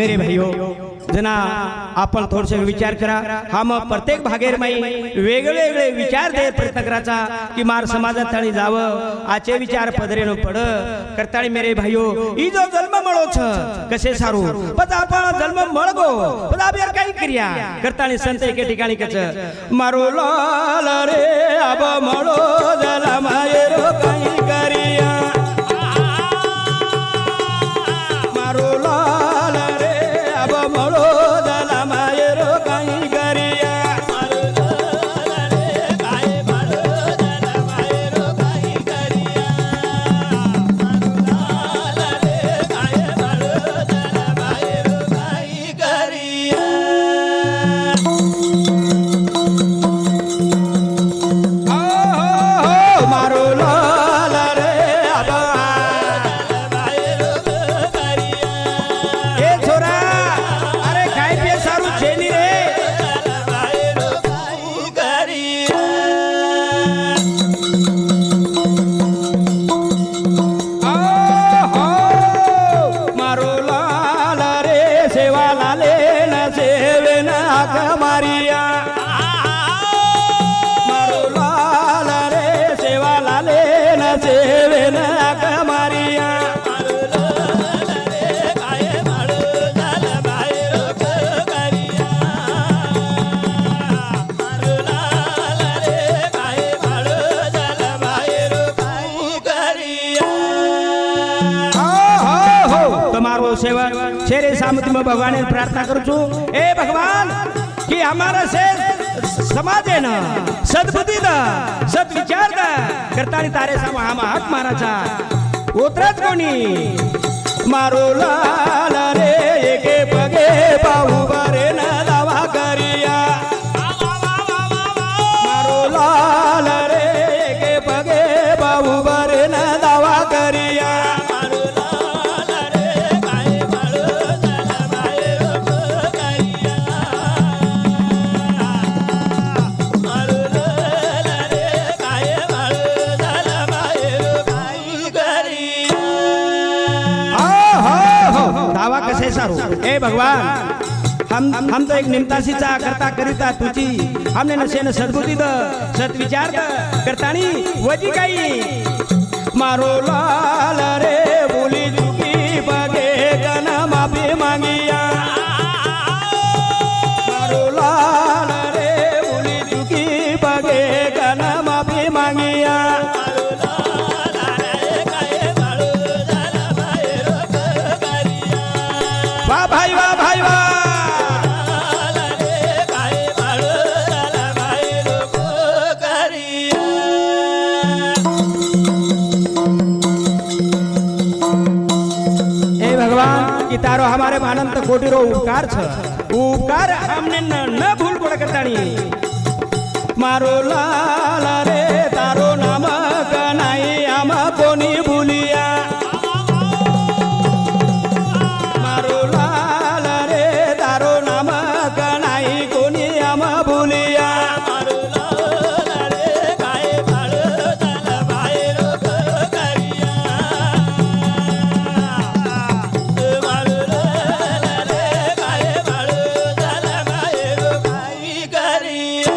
मेरे भाइयों जना आपण थोडसे विचार करा हम प्रत्येक भागेर माई वेगळे वेगळे विचार दे प्रयत्न कराचा की मार समाजात तळी जावं आचे विचार पदरेनो पड करताळी मेरे भाइयों ई जो जन्म मळो छ कसे सारू पण आपण जन्म मळगो पण आपण काही क्रिया करताळी संत एके ठिकाणी कच मारो लाल रे अब मळो जला मायरो काही करिया मारो लाल रे अब मळो जला मायरो काही करिया मारो लाल रे काय मळो जला मायरो काही करिया मारो लाल रे काय मळो जला मायरो काही करिया मारो लाल रे अब ए छोरा अरे काय पे सारू छेनी रे मारो लाल रे सेवा लाले न सेवे न आक मारिया मारो लाल रे सेवा लाले न सेवे न आक मारिया તમારો સેવક શેરે સામતી में भगवान ने प्रार्थना करू छु ए भगवान कि हमारा से समाज है ना सद्बुद्धी दा सद्विचार दा करतानी तारे साम हम हक माराचा उतरत कोणी मारो लाल रे एके पगे पाऊ बरे न दावा करिया मारो लाल रे एके पगे पाऊ बरे न दावा करिया दावा कसे सारू ए भगवान हम तो एक निमतासीचा करता करिता तुझी हमने नशे न सद्बुद्धी द सद्विचार द करतानी वजी काही मारो लाल रे बोली चुकी बगे गन माफी मांगिया मारो लाल रे बोली चुकी बगे गन माफी मांगिया वाह भाई वाह भाई वाह ए भगवान कि तारो हमारे मानंत कोटि रो उपकार छ उपकार हमने न भूल पड़ करतानी मारो लाल रे तारो नाम कनाई हम कोनी भूलिया मारो लाल रे तारो नाम कनाई कोनी हम भूलिया मारो लाल रे काय भाळो तला बाहेर करिया मारो लाल रे काय भाळो तला बाहेर काही करिया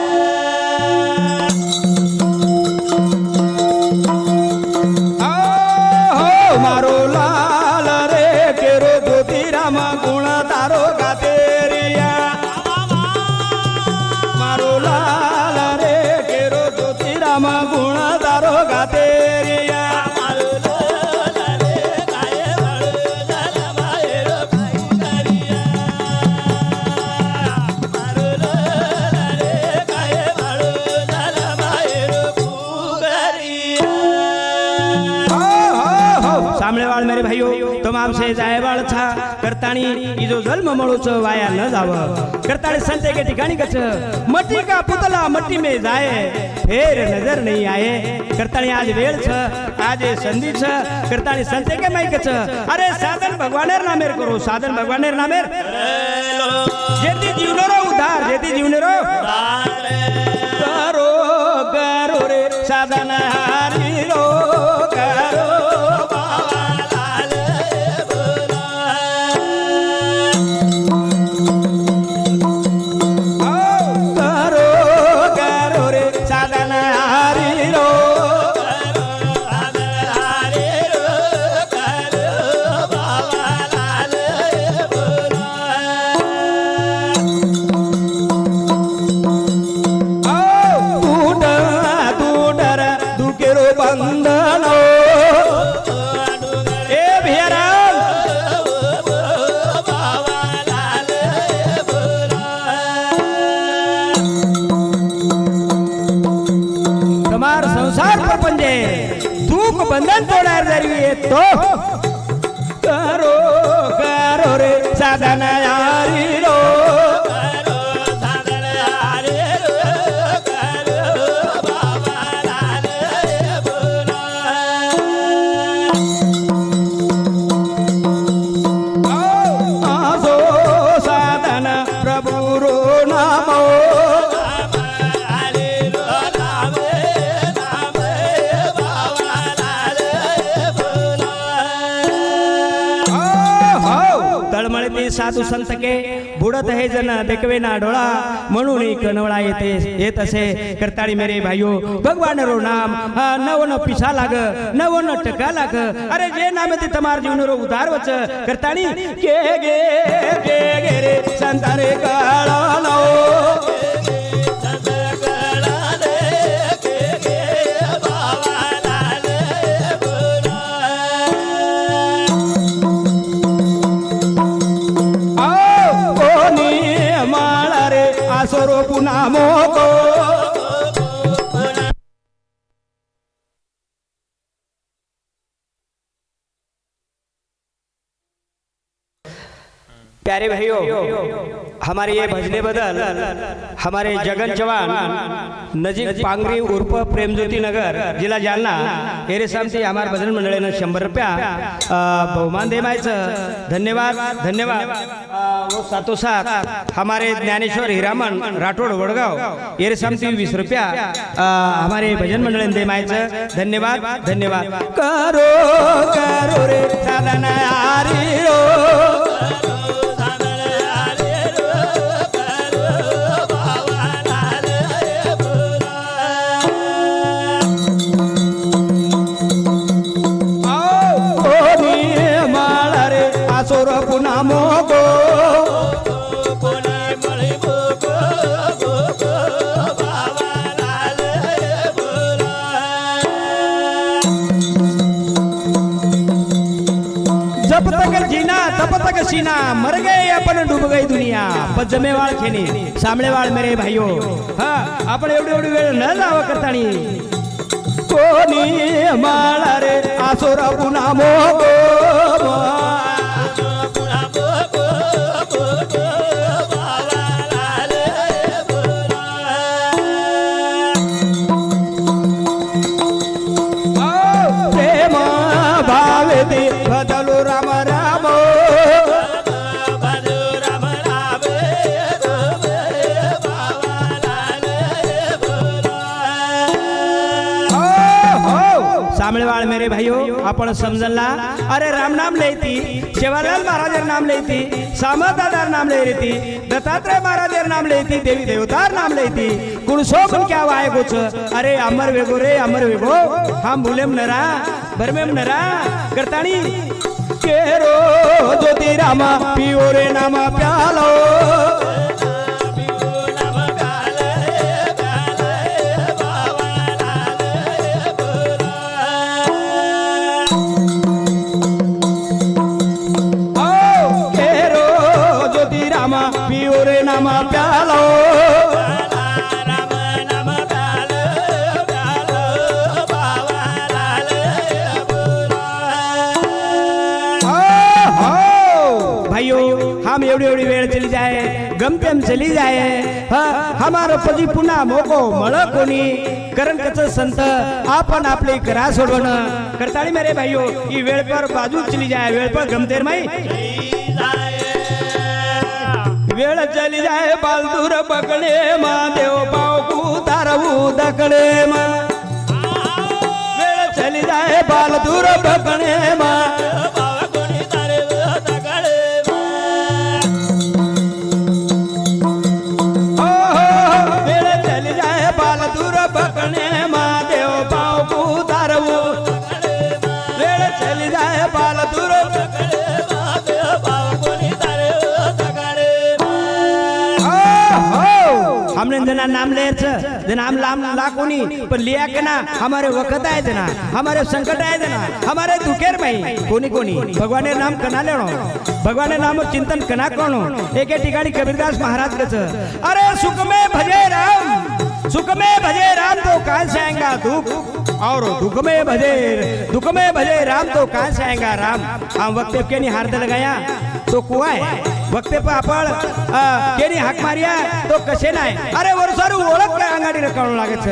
मारो लाल रे केरो ज्योति राम गुण तारो गातेरिया मारो लाल रे केरो ज्योति राम गुण तारो गातेरिया मारो लाल रे काय भाळो तला बाहेर काही करिया मारो लाल रे काय भाळो तला बाहेर करिया सामळेवाळ मेरे भाइयों तुम आपसे जायवाळ छा करतानी ई जो जन्म मळो छ वाया न जाव करतानी संते के ठिकाणी कच मट्टी का पुतला मट्टी में जाए फिर नजर नहीं आए करतानी आज वेळ छ आज संधि छ करतानी संते के माई कच अरे साधन भगवानेर नामेर करो साधन भगवानेर नामेर जेती जीवनेरो उद्धार जेती जीवनेरो करो करो रे साधन हारी रो करो बाबा लाल बोला मार संसार प्रपंचे दुःख बंधन तोडार जरी येतो करो करो रे साधना यारी रो साधू संत के बुडत है जन देखवे ना डोळा म्हणून कनवळा येत असे करताळी मेरे भाइयो भगवान रो नाम नवन पिसा लाग नवन टका लाग अरे जे नाम ते तमार जीवन रो उधार वच करताळी के गे रे संतारे काळा नो सोरो पुना मोको प्यारे भाइयों हमारे ये भजने बदल हमारे जगन चव्हाण नजीक पांगरी उर्फ प्रेमज्योति नगर जिला जालना हेरे सामती हमारे भजन मंडळीने 100 रुपया बहुमान देवायचं धन्यवाद धन्यवाद वो साथों साथ हमारे ज्ञानेश्वर हीरामन राठोड वडगाव हेरे सामती 20 रुपया हमारे भजन मंडळीने देवायचं धन्यवाद धन्यवाद करो करो रे साधना यारी रो जब तक जीना तब तक सीना मर गए अपन डूब गई दुनिया पण जमेवाळ खेनी सामळेवाळ मेरे भाइयों हाँ आपण एवढी वेळ न लाव करतानी कोणी माळा रे आसोरा पुन्हा मोगो सामळेवाळ मेरे भाइयों आपण समजला अरे राम नाम लेती सेवालाल महाराज नाम लेती सामदादार नाम ले रही दत्तात्रेय महाराज नाम लेती देवी देवतार नाम लेती कुणसो पण क्या वाय गोच अरे अमर वेगो रे अमर वेगो हम भूलेम नरा भरमेम नरा करताणी केरो ज्योति रामा पियो रे नाम प्यालो हम एवढी वेळ चली जाए गमतेम चली जाए हमारो पजी पुन्हा मोको मळ कोणी कारण कच संत आपण आपले करा सोडवण करताळी मेरे भाइयों ही वेळ पर बाजू चली जाए वेळ पर गमतेर माई वेळ चली जाए बालदूर पकड़े मा देव पाव को तारवू दकड़े मा वेळ चली जाए बालदूर पकड़े मा हमने जना नाम ले जना हम नाम ला कोनी पर लिया के ना हमारे वक्त आए जना हमारे संकट आए जना हमारे दुखेर में कोनी कोनी भगवान नाम कना लेनो भगवान नाम चिंतन कना करो एक ठिकाणी कबीरदास महाराज कच अरे सुख में भजे राम सुख में भजे राम तो कहां से आएगा दुख और दुख में भजे राम तो कहां से आएगा राम हम वक्ते के नहीं हार्द लगाया तो कुआ है वक्ते पर आपण केनी हाक मारिया तो कसे नाही अरे वर सारू ओळख काय अंगाडी रकावून लागे छ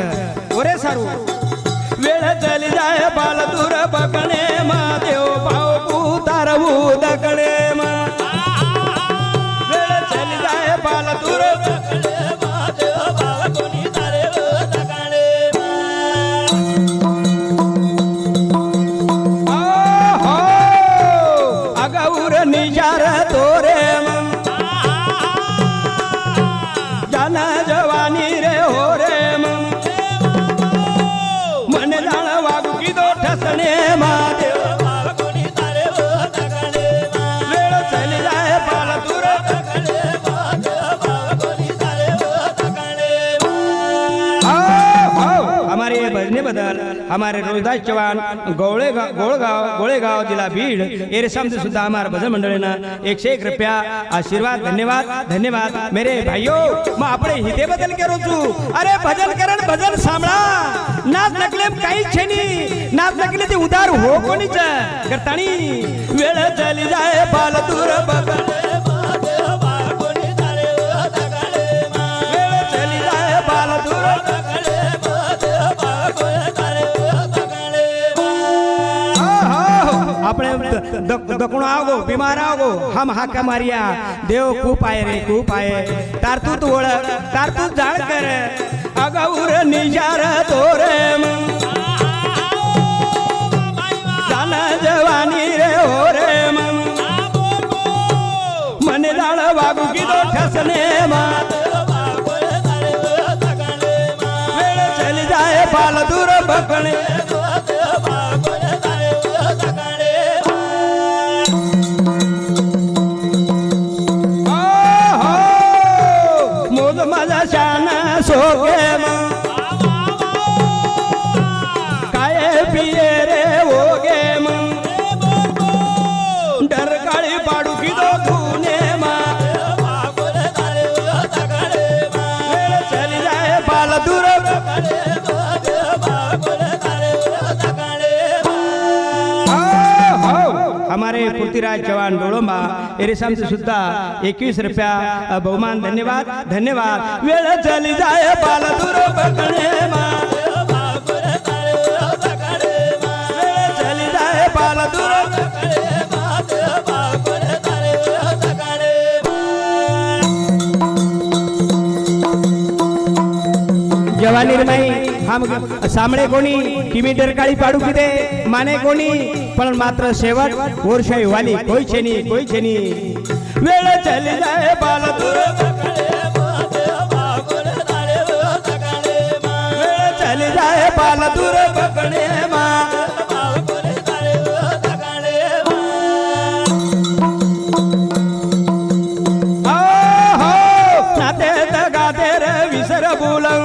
ओरे सारू वेळ चली जाय बाल दूर बकणे मा देव पाव उतारवू दकणे मा वेळ चली जाय बाल दूर बकणे मा देव पाव कोणी तारे दकणे मा अगौर निजार तोरे जन जवानी रे हो रे मन जाण वागू की दो ठसणे महादेव कोणी तारे दगणे वेळ चली जाय बाल दूर दगणे महादेव कोणी तारे दगणे हमारे भजने बदल हमारे रोहिदास चौहान गोळेगाव जिला बीड एरे समझ सुद्धा हमारे भजन मंडली ना 101 रुपया आशीर्वाद धन्यवाद मेरे भाइयों मैं अपने हिते बदल के रोजू अरे भजन करण भजन सांभळा नाच नकले काही छेनी नाच नकले ते उदार हो कोणीच करतानी वेळ चली जाय बाल दूर बगणे महादेव कोणी तारे दगणे वेळ चली जाय बाल दूर बगणे महादेव कोणी तारे दगणे આપણે દકણો આવગો બીમાર આવગો હમ હાકા મારિયા દેવ ખૂબ આયે રે ખૂબ આયે તાર તું ઓળખ તાર તું જાણ કર અગૌર નિજાર તોરે જાન જવાની રે હો રે મને લાળ વાગુ કીધો ઠસને માં વેળ ચલી જાય બાલ દૂર બકણે सोगे काय पिये रे होगे डर काळी पाडू की दो धुने चली जाए बाल दूर हमारे पृथ्वीराज चौहान डोळंबा एरेसाम से सुद्धा 21 रुपया बहुमान धन्यवाद वेळ चली जाय बाल दूर बकणे वेळ चली जाय बाल दूर जवानी नाही हम सामने कोणी किमी डरकाळी पाडू किदे माने कोणी पण मात्र शेवट वर्षाई वाली कोई छेनी वेळ चली जाय बाल दूर वेळ चली जाय बाल दूर बकणे मा नाते गाते रे विसर बोलंग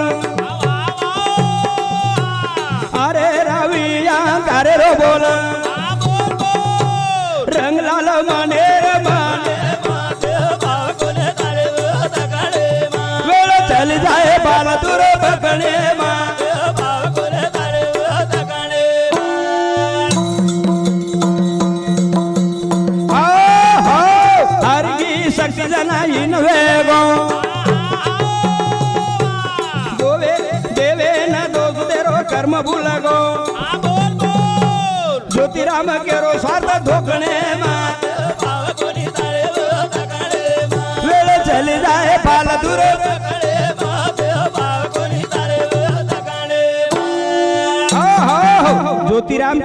अरे रविया करे रो बोल रंग लाल माने रे माने वेळ चली जाए बाल दूर बकणे हरगी शक्ति जना इन वेगो गोवे देवे न दोष देरो कर्म भूलगो ज्योतिराम केरो स्वार्थ धोकणे वेळ चली जाए बाल दूर ज्योतिराम